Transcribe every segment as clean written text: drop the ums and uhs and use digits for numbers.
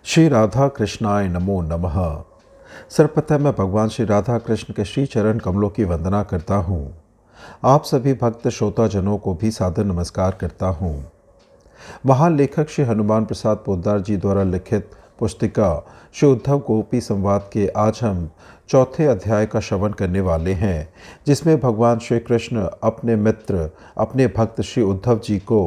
श्री राधा कृष्णाय नमो नमः। सर्वप्रथम मैं भगवान श्री राधा कृष्ण के श्री चरण कमलों की वंदना करता हूँ। आप सभी भक्त श्रोताजनों को भी सादर नमस्कार करता हूँ। महान लेखक श्री हनुमान प्रसाद पोद्दार जी द्वारा लिखित पुस्तिका श्री उद्धव गोपी संवाद के आज हम चौथे अध्याय का श्रवण करने वाले हैं, जिसमें भगवान श्री कृष्ण अपने मित्र अपने भक्त श्री उद्धव जी को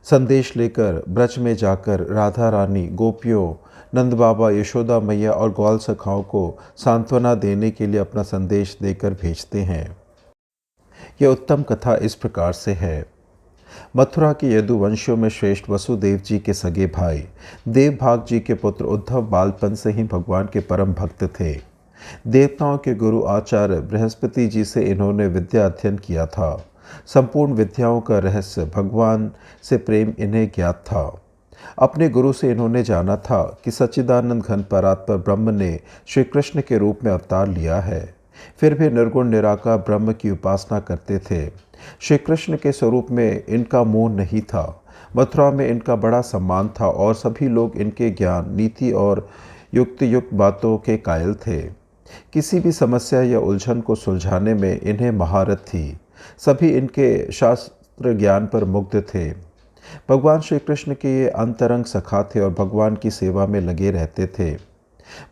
संदेश लेकर ब्रज में जाकर राधा रानी, गोपियों, नंद बाबा, यशोदा मैया और ग्वाल सखाओं को सांत्वना देने के लिए अपना संदेश देकर भेजते हैं। यह उत्तम कथा इस प्रकार से है। मथुरा के यदुवंशियों में श्रेष्ठ वसुदेव जी के सगे भाई देवभाग जी के पुत्र उद्धव बालपन से ही भगवान के परम भक्त थे। देवताओं के गुरु आचार्य बृहस्पति जी से इन्होंने विद्या अध्ययन किया था। संपूर्ण विद्याओं का रहस्य, भगवान से प्रेम इन्हें ज्ञात था। अपने गुरु से इन्होंने जाना था कि सच्चिदानंद घन परात्पर ब्रह्म ने श्री कृष्ण के रूप में अवतार लिया है। फिर भी निर्गुण निराकार ब्रह्म की उपासना करते थे। श्री कृष्ण के स्वरूप में इनका मोह नहीं था। मथुरा में इनका बड़ा सम्मान था और सभी लोग इनके ज्ञान, नीति और युक्त बातों के कायल थे। किसी भी समस्या या उलझन को सुलझाने में इन्हें महारत थी। सभी इनके शास्त्र ज्ञान पर मुग्ध थे। भगवान श्री कृष्ण के ये अंतरंग सखा थे और भगवान की सेवा में लगे रहते थे।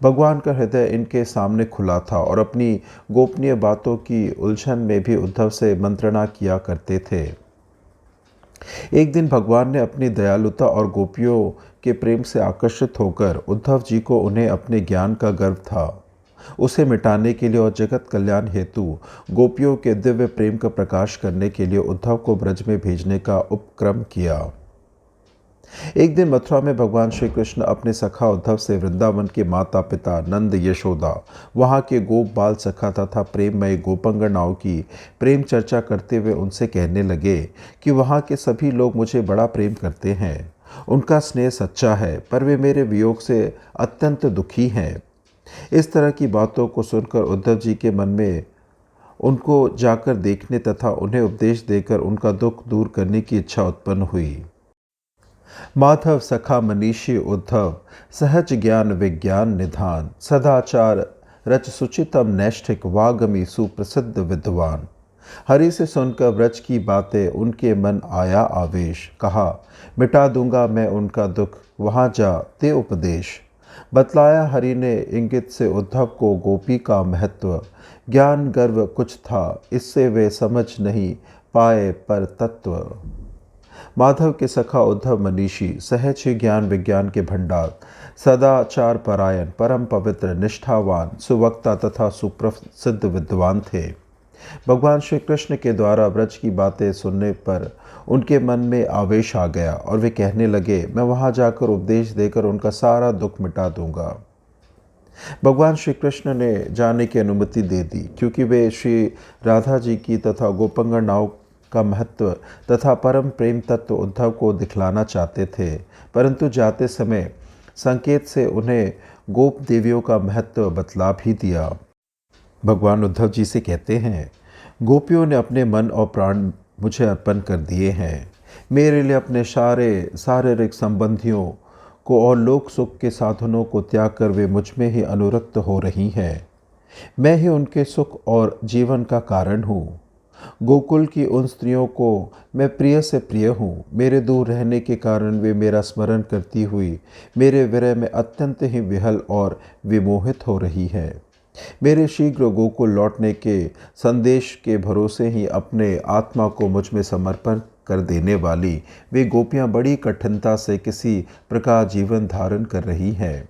भगवान का हृदय इनके सामने खुला था और अपनी गोपनीय बातों की उलझन में भी उद्धव से मंत्रणा किया करते थे। एक दिन भगवान ने अपनी दयालुता और गोपियों के प्रेम से आकर्षित होकर उद्धव जी को, उन्हें अपने ज्ञान का गर्व था, उसे मिटाने के लिए और जगत कल्याण हेतु गोपियों के दिव्य प्रेम का प्रकाश करने के लिए उद्धव को ब्रज में भेजने का उपक्रम किया। एक दिन मथुरा में भगवान श्री कृष्ण अपने सखा उद्धव से वृंदावन के माता पिता नंद, यशोदा, वहाँ के गोप बाल सखा तथा प्रेममय गोपंगनाओं की प्रेम चर्चा करते हुए उनसे कहने लगे कि वहाँ के सभी लोग मुझे बड़ा प्रेम करते हैं। उनका स्नेह सच्चा है, पर वे मेरे वियोग से अत्यंत दुखी हैं। इस तरह की बातों को सुनकर उद्धव जी के मन में उनको जाकर देखने तथा उन्हें उपदेश देकर उनका दुख दूर करने की इच्छा उत्पन्न हुई। माधव सखा मनीषी उद्धव, सहज ज्ञान विज्ञान निधान, सदाचार रच सुचितम नैष्ठिक, वागमी सुप्रसिद्ध विद्वान। हरि से सुनकर व्रज की बातें उनके मन आया आवेश। कहा, मिटा दूंगा मैं उनका दुख, वहाँ जा ते उपदेश। बतलाया हरि ने इंगित से उद्धव को गोपी का महत्व। ज्ञान गर्व कुछ था, इससे वे समझ नहीं पाए पर तत्व। माधव के सखा उद्धव मनीषी, सहज ही ज्ञान विज्ञान के भंडार, सदाचार परायण, परम पवित्र, निष्ठावान, सुवक्ता तथा सुप्रसिद्ध विद्वान थे। भगवान श्री कृष्ण के द्वारा ब्रज की बातें सुनने पर उनके मन में आवेश आ गया और वे कहने लगे, मैं वहां जाकर उपदेश देकर उनका सारा दुख मिटा दूंगा। भगवान श्री कृष्ण ने जाने की अनुमति दे दी, क्योंकि वे श्री राधा जी की तथा गोपंगनाओं का महत्व तथा परम प्रेम तत्व उद्धव को दिखलाना चाहते थे। परंतु जाते समय संकेत से उन्हें गोप देवियों का महत्व बतला भी दिया। भगवान उद्धव जी से कहते हैं, गोपियों ने अपने मन और प्राण मुझे अर्पण कर दिए हैं। मेरे लिए अपने सारे शारीरिक संबंधियों को और लोक सुख के साधनों को त्याग कर वे मुझ में ही अनुरक्त हो रही हैं। मैं ही उनके सुख और जीवन का कारण हूँ। गोकुल की उन स्त्रियों को मैं प्रिय से प्रिय हूँ। मेरे दूर रहने के कारण वे मेरा स्मरण करती हुई मेरे विरह में अत्यंत ही विहल और विमोहित हो रही है। मेरे शीघ्र गोकुल लौटने के संदेश के भरोसे ही अपने आत्मा को मुझ में समर्पण कर देने वाली वे गोपियां बड़ी कठिनता से किसी प्रकार जीवन धारण कर रही हैं।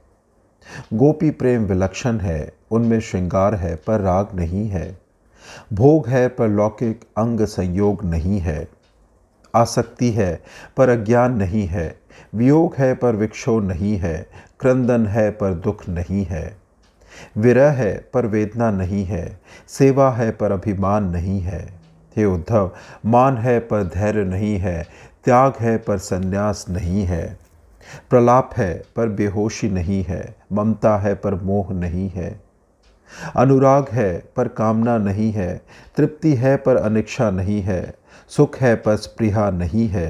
गोपी प्रेम विलक्षण है, उनमें श्रृंगार है पर राग नहीं है, भोग है पर लौकिक अंग संयोग नहीं है, आसक्ति है पर अज्ञान नहीं है, वियोग है पर विक्षोभ नहीं है, क्रंदन है पर दुख नहीं है, विरह है पर वेदना नहीं है, सेवा है पर अभिमान नहीं है। हे उद्धव, मान है पर धैर्य नहीं है, त्याग है पर संन्यास नहीं है, प्रलाप है पर बेहोशी नहीं है, ममता है पर मोह नहीं है, अनुराग है पर कामना नहीं है, तृप्ति है पर अनिच्छा नहीं है, सुख है पर स्पृहा नहीं है,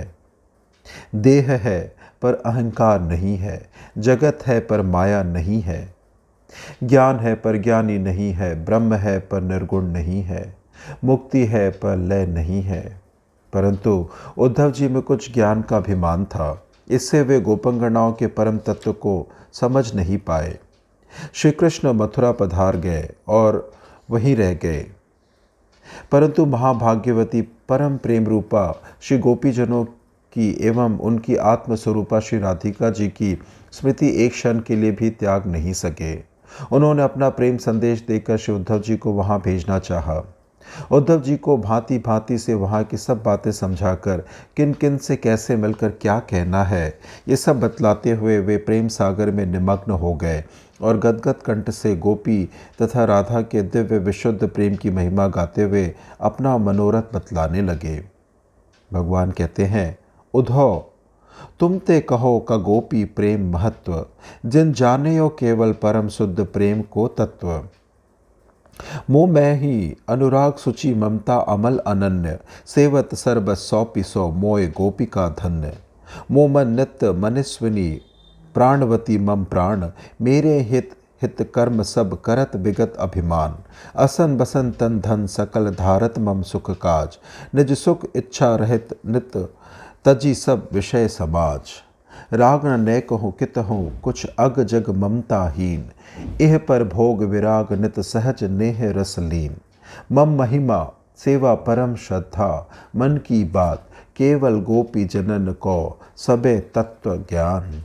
देह है पर अहंकार नहीं है, जगत है पर माया नहीं है, ज्ञान है पर ज्ञानी नहीं है, ब्रह्म है पर निर्गुण नहीं है, मुक्ति है पर लय नहीं है। परंतु उद्धव जी में कुछ ज्ञान का अभिमान था, इससे वे गोपंगनाओं के परम तत्व को समझ नहीं पाए। श्री कृष्ण मथुरा पधार गए और वहीं रह गए, परंतु महाभाग्यवती परम प्रेम रूपा श्री गोपीजनों की एवं उनकी आत्मस्वरूपा श्री राधिका जी की स्मृति एक क्षण के लिए भी त्याग नहीं सके। उन्होंने अपना प्रेम संदेश देकर श्री उद्धव जी को वहां भेजना चाहा। उद्धव जी को भांति भांति से वहाँ की सब बातें समझाकर किन किन से कैसे मिलकर क्या कहना है, ये सब बतलाते हुए वे प्रेम सागर में निमग्न हो गए और गदगद कंठ से गोपी तथा राधा के दिव्य विशुद्ध प्रेम की महिमा गाते हुए अपना मनोरथ बतलाने लगे। भगवान कहते हैं, उद्धव तुम ते कहो का गोपी प्रेम महत्व, जिन जाने हो केवल परम शुद्ध प्रेम को तत्व। मोह मैं ही अनुराग सुचि ममता अमल अनन्य, सेवत सर्ब सौपि सौ मोय गोपिका धन्य। मोमन नित्य मनिस्विनी प्राणवती मम प्राण, मेरे हित हित कर्म सब करत विगत अभिमान। असन बसन तन धन सकल धारत मम सुख काज, निज सुख इच्छा रहित नित तजी सब विषय समाज। राग न नय कहूँ कित हूँ कुछ अग जग ममताहीन, इह पर भोग विराग नित सहज नेह रसलीन। मम महिमा सेवा परम श्रद्धा, मन की बात केवल गोपी जनन को सबे तत्व ज्ञान।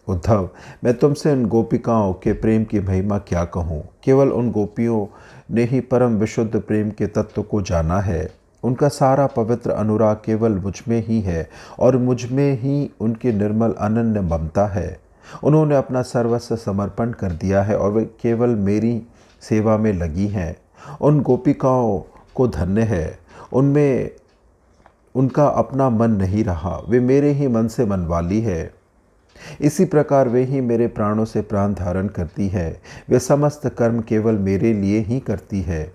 उद्धव, मैं तुमसे उन गोपिकाओं के प्रेम की महिमा क्या कहूँ, केवल उन गोपियों ने ही परम विशुद्ध प्रेम के तत्व को जाना है। उनका सारा पवित्र अनुराग केवल मुझ में ही है और मुझ में ही उनकी निर्मल अनन्य ममता है। उन्होंने अपना सर्वस्व समर्पण कर दिया है और वे केवल मेरी सेवा में लगी हैं। उन गोपिकाओं को धन्य है, उनमें उनका अपना मन नहीं रहा, वे मेरे ही मन से मनवाली है। इसी प्रकार वे ही मेरे प्राणों से प्राण धारण करती है। वे समस्त कर्म केवल मेरे लिए ही करती है,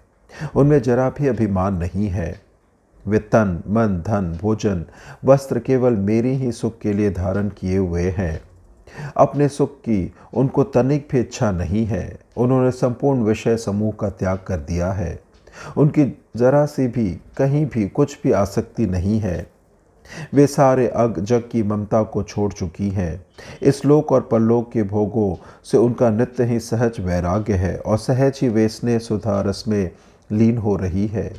उनमें जरा भी अभिमान नहीं है। वे तन मन धन भोजन वस्त्र केवल मेरी ही सुख के लिए धारण किए हुए हैं। अपने सुख की उनको तनिक भी इच्छा नहीं है। उन्होंने संपूर्ण विषय समूह का त्याग कर दिया है। उनकी जरा सी भी कहीं भी कुछ भी आसक्ति नहीं है। वे सारे अग जग की ममता को छोड़ चुकी हैं। इस लोक और परलोक के भोगों से उनका नित्य ही सहज वैराग्य है और सहज ही वे स्नेह सुधा रस में लीन हो रही है।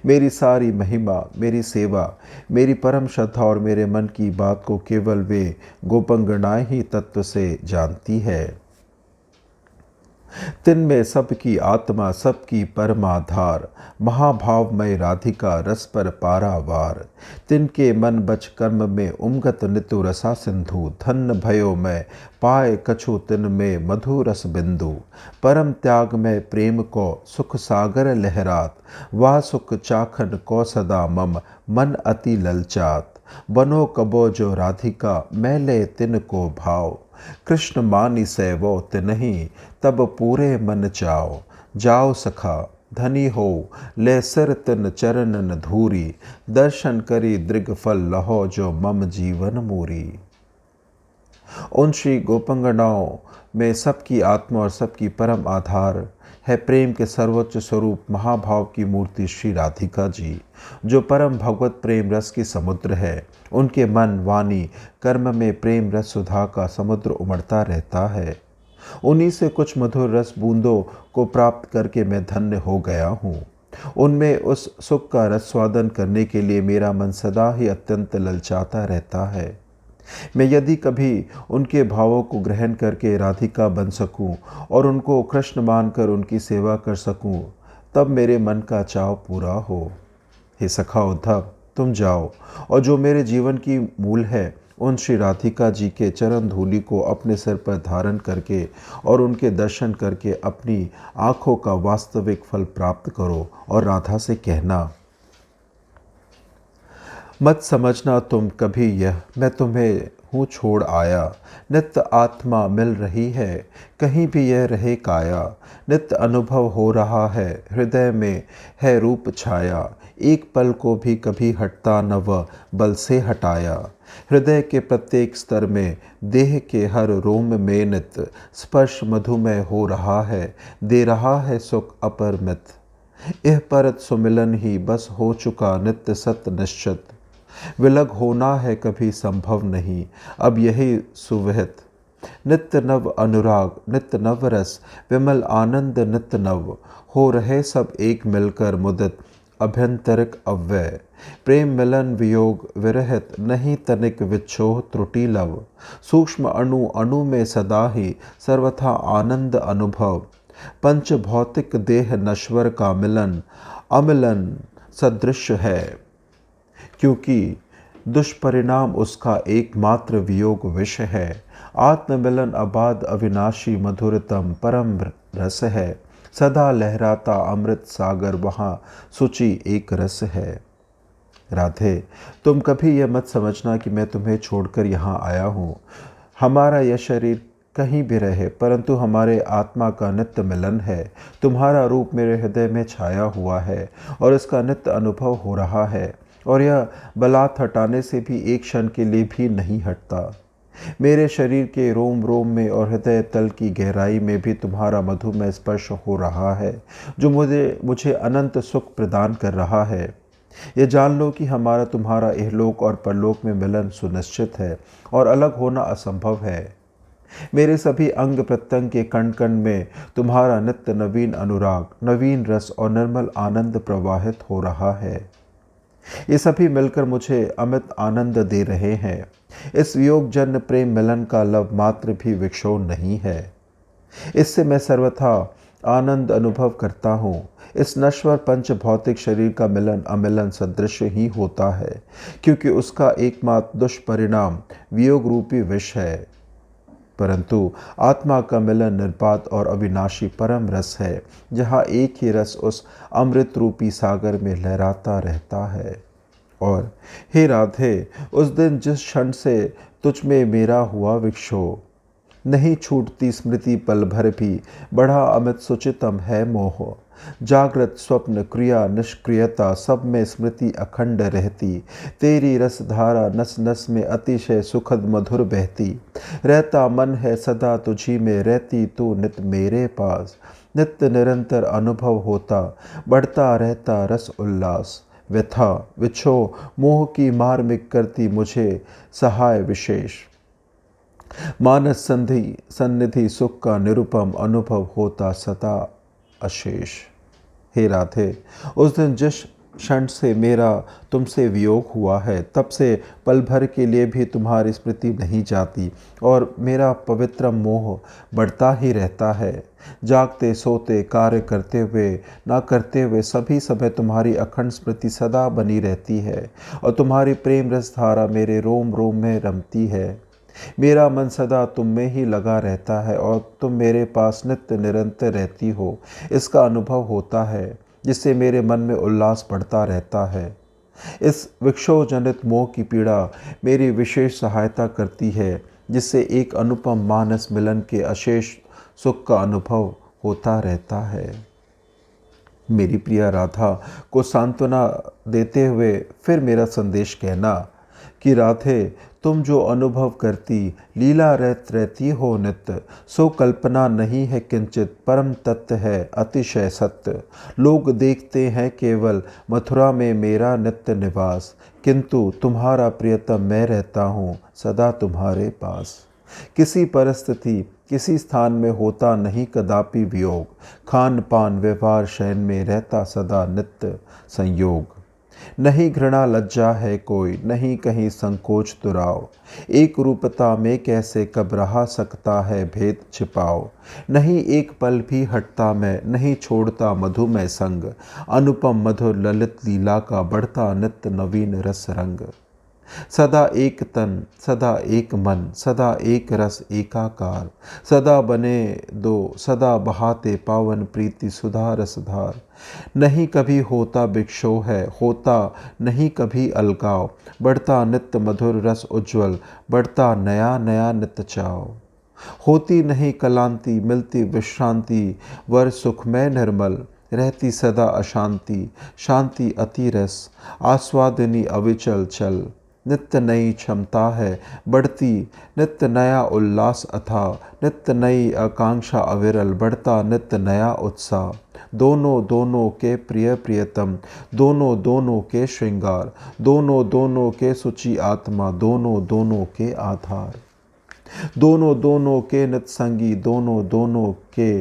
मेरी सारी महिमा, मेरी सेवा, मेरी परम श्रद्धा और मेरे मन की बात को केवल वे गोपंगनाएं ही तत्व से जानती है। तिनमें सबकी आत्मा सबकी परमाधार, महाभावमय राधिका रस पर पारावार। तिनके मन बच कर्म में उमगत नितु रसा सिंधु, धन्य भयो मैं पाए कछु तिन में मधु रस बिंदु। परम त्याग में प्रेम को सुख सागर लहरात, वाह सुख चाखन को सदा मम मन अति ललचात। बनो कबो जो राधिका मैं ले तिन को भाव, कृष्ण मानी सैवो तिनहि तब पूरे मन चाओ। जाओ सखा धनी हो ले सिर तिन चरणन धूरी, दर्शन करी दृग फल लहो जो मम जीवन मूरी। उन श्री गोपंगनाओं में सबकी आत्मा और सबकी परम आधार है प्रेम के सर्वोच्च स्वरूप महाभाव की मूर्ति श्री राधिका जी, जो परम भगवत प्रेम रस की समुद्र है। उनके मन वाणी कर्म में प्रेम रस सुधा का समुद्र उमड़ता रहता है। उन्हीं से कुछ मधुर रस बूंदों को प्राप्त करके मैं धन्य हो गया हूँ। उनमें उस सुख का रस स्वादन करने के लिए मेरा मन सदा ही अत्यंत ललचाता रहता है। मैं यदि कभी उनके भावों को ग्रहण करके राधिका बन सकूं और उनको कृष्ण मानकर उनकी सेवा कर सकूं, तब मेरे मन का चाव पूरा हो। हे सखा उद्धव, तुम जाओ और जो मेरे जीवन की मूल है, उन श्री राधिका जी के चरण धूलि को अपने सिर पर धारण करके और उनके दर्शन करके अपनी आँखों का वास्तविक फल प्राप्त करो और राधा से कहना, मत समझना तुम कभी यह मैं तुम्हें हूँ छोड़ आया। नित्य आत्मा मिल रही है, कहीं भी यह रहे काया। नित्य अनुभव हो रहा है, हृदय में है रूप छाया। एक पल को भी कभी हटता न वह बल से हटाया। हृदय के प्रत्येक स्तर में, देह के हर रोम में नित स्पर्श मधुमय हो रहा है, दे रहा है सुख अपरमित। यह परत सुमिलन ही बस हो चुका नित्य सत्य निश्चित। विलग होना है कभी संभव नहीं, अब यही सुविहित। नित्य नव अनुराग, नित्य नव रस, विमल आनंद नित्य नव, हो रहे सब एक मिलकर मुदित, अभ्यंतरिक अव्यय। प्रेम मिलन वियोग विरहित, नहीं तनिक विच्छोह त्रुटि लव। सूक्ष्म अणु अणु में सदा ही सर्वथा आनंद अनुभव। पंच भौतिक देह नश्वर का मिलन अमिलन सदृश है, क्योंकि दुष्परिणाम उसका एकमात्र वियोग विष है। आत्ममिलन अबाध अविनाशी मधुरतम परम रस है, सदा लहराता अमृत सागर वहाँ सुचि एक रस है। राधे, तुम कभी यह मत समझना कि मैं तुम्हें छोड़कर यहाँ आया हूँ। हमारा यह शरीर कहीं भी रहे, परंतु हमारे आत्मा का नित्य मिलन है। तुम्हारा रूप मेरे हृदय में छाया हुआ है और इसका नित्य अनुभव हो रहा है, और यह बलात् हटाने से भी एक क्षण के लिए भी नहीं हटता। मेरे शरीर के रोम रोम में और हृदय तल की गहराई में भी तुम्हारा मधुमय स्पर्श हो रहा है, जो मुझे अनंत सुख प्रदान कर रहा है। ये जान लो कि हमारा तुम्हारा इहलोक और परलोक में मिलन सुनिश्चित है और अलग होना असंभव है। मेरे सभी अंग प्रत्यंग के कण कण में तुम्हारा नित्य नवीन अनुराग, नवीन रस और निर्मल आनंद प्रवाहित हो रहा है। ये सभी मिलकर मुझे अमित आनंद दे रहे हैं। इस वियोग जन्य प्रेम मिलन का लव मात्र भी विक्षोभ नहीं है। इससे मैं सर्वथा आनंद अनुभव करता हूँ। इस नश्वर पंच भौतिक शरीर का मिलन अमिलन सदृश ही होता है, क्योंकि उसका एकमात्र दुष्परिणाम वियोग रूपी विष है। परंतु आत्मा का मिलन निर्बाध और अविनाशी परम रस है, जहाँ एक ही रस उस अमृत रूपी सागर में लहराता रहता है। और हे राधे, उस दिन जिस क्षण से तुझ में मेरा हुआ विक्षोभ, नहीं छूटती स्मृति पल भर भी, बढ़ा अमित सुचितम है मोह। जागृत स्वप्न क्रिया निष्क्रियता सब में स्मृति अखंड रहती, तेरी रसधारा नस नस में अतिशय सुखद मधुर बहती। रहता मन है सदा तुझी में, रहती तू नित मेरे पास। नित्य निरंतर अनुभव होता, बढ़ता रहता रस उल्लास। व्यथा विछोह मोह की मार्मिक करती मुझे सहाय विशेष। मानस संधि सन्निधि सुख का निरुपम अनुभव होता सदा अशेष। हे राधे, उस दिन जिस क्षण से मेरा तुमसे वियोग हुआ है, तब से पल भर के लिए भी तुम्हारी स्मृति नहीं जाती और मेरा पवित्र मोह बढ़ता ही रहता है। जागते सोते कार्य करते हुए ना करते हुए सभी समय तुम्हारी अखंड स्मृति सदा बनी रहती है और तुम्हारी प्रेम रस धारा मेरे रोम रोम में रमती है। मेरा मन सदा तुम में ही लगा रहता है और तुम मेरे पास नित्य निरंतर रहती हो, इसका अनुभव होता है, जिससे मेरे मन में उल्लास बढ़ता रहता है। इस विक्षोभ जनित मोह की पीड़ा मेरी विशेष सहायता करती है, जिससे एक अनुपम मानस मिलन के अशेष सुख का अनुभव होता रहता है। मेरी प्रिया राधा को सांत्वना देते हुए फिर मेरा संदेश कहना कि राधे, तुम जो अनुभव करती लीला रहती हो नित्य, सो कल्पना नहीं है किंचित, परम तत्व है अतिशय सत्य। लोग देखते हैं केवल मथुरा में मेरा नित्य निवास, किंतु तुम्हारा प्रियतम मैं रहता हूँ सदा तुम्हारे पास। किसी परिस्थिति किसी स्थान में होता नहीं कदापि वियोग, खान पान व्यवहार शयन में रहता सदा नित्य संयोग। नहीं घृणा लज्जा है कोई, नहीं कहीं संकोच दुराव, एक रूपता में कैसे कब रहा सकता है भेद छिपाओ। नहीं एक पल भी हटता मैं, नहीं छोड़ता मधुमय संग, अनुपम मधुर ललित लीला का बढ़ता नित्य नवीन रस रंग। सदा एक तन सदा एक मन, सदा एक रस एकाकार, सदा बने दो सदा बहाते पावन प्रीति सुधा रसधार। नहीं कभी होता विक्षोभ है, होता नहीं कभी अलगाव, बढ़ता नित्य मधुर रस उज्ज्वल, बढ़ता नया नया नित्य चाव। होती नहीं कलांति मिलती विश्रांति, वर सुखमय निर्मल, रहती सदा अशांति, शांति अति रस, आस्वादिनी अविचल चल। नित्य नई क्षमता है बढ़ती, नित्य नया उल्लास अथा, नित्य नई आकांक्षा अविरल, बढ़ता नित्य नया उत्साह। दोनों दोनों के प्रिय प्रियतम, दोनों दोनों के श्रृंगार, दोनों दोनों के सुचि आत्मा, दोनों दोनों के आधार। दोनों दोनों के नित संगी, दोनों दोनों के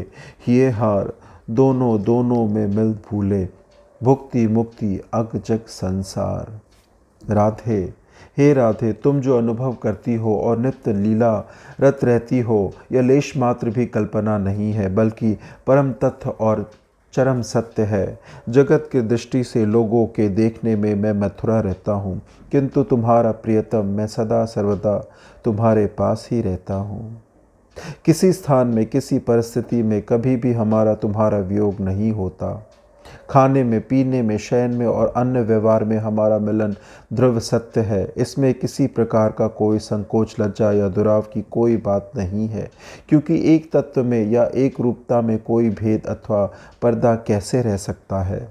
हिये हार, दोनों दोनों में मिल भूले, भुक्ति मुक्ति अग जग संसार। राधे, हे राधे, तुम जो अनुभव करती हो और नित्य लीला रत रहती हो, यह लेश मात्र भी कल्पना नहीं है, बल्कि परम तथ्य और चरम सत्य है। जगत की दृष्टि से लोगों के देखने में मैं मथुरा रहता हूँ, किंतु तुम्हारा प्रियतम मैं सदा सर्वदा तुम्हारे पास ही रहता हूँ। किसी स्थान में, किसी परिस्थिति में कभी भी हमारा तुम्हारा वियोग नहीं होता। खाने में, पीने में, शयन में और अन्य व्यवहार में हमारा मिलन ध्रुव सत्य है। इसमें किसी प्रकार का कोई संकोच, लज्जा या दुराव की कोई बात नहीं है, क्योंकि एक तत्व में या एक रूपता में कोई भेद अथवा पर्दा कैसे रह सकता है।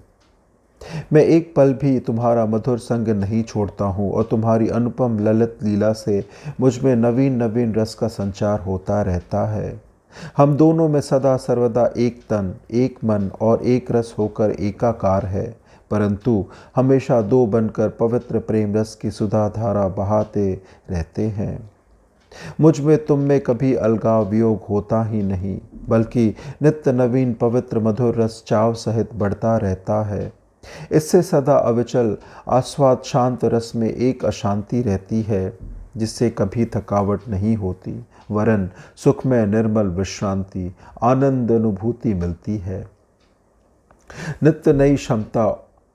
मैं एक पल भी तुम्हारा मधुर संग नहीं छोड़ता हूँ और तुम्हारी अनुपम ललित लीला से मुझ में नवीन नवीन रस का संचार होता रहता है। हम दोनों में सदा सर्वदा एक तन, एक मन और एक रस होकर एकाकार है, परंतु हमेशा दो बनकर पवित्र प्रेम रस की सुधा धारा बहाते रहते हैं। मुझ में तुम में कभी अलगाव वियोग होता ही नहीं, बल्कि नित्य नवीन पवित्र मधुर रस चाव सहित बढ़ता रहता है। इससे सदा अविचल आस्वाद शांत रस में एक अशांति रहती है, जिससे कभी थकावट नहीं होती, वरन सुखमय निर्मल विश्रांति, आनंद अनुभूति मिलती है। नित्य नई क्षमता,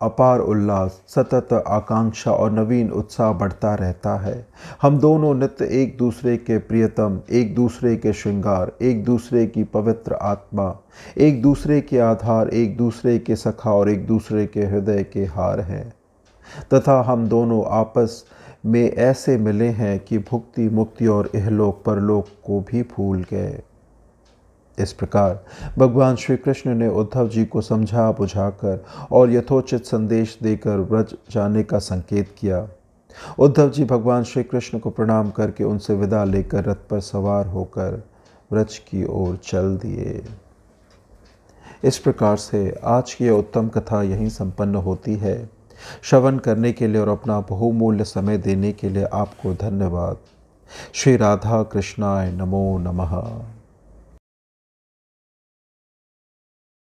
अपार उल्लास, सतत आकांक्षा और नवीन उत्साह बढ़ता रहता है। हम दोनों नित्य एक दूसरे के प्रियतम, एक दूसरे के श्रृंगार, एक दूसरे की पवित्र आत्मा, एक दूसरे के आधार, एक दूसरे के सखा और एक दूसरे के हृदय के हार हैं। तथा हम दोनों आपस में ऐसे मिले हैं कि भुक्ति मुक्ति और इहलोक परलोक को भी भूल गए। इस प्रकार भगवान श्री कृष्ण ने उद्धव जी को समझा बुझाकर और यथोचित संदेश देकर व्रज जाने का संकेत किया। उद्धव जी भगवान श्री कृष्ण को प्रणाम करके उनसे विदा लेकर रथ पर सवार होकर व्रज की ओर चल दिए। इस प्रकार से आज की यह उत्तम कथा यहीं संपन्न होती है। श्रवण करने के लिए और अपना बहुमूल्य समय देने के लिए आपको धन्यवाद। श्री राधा कृष्णाय नमो नमः।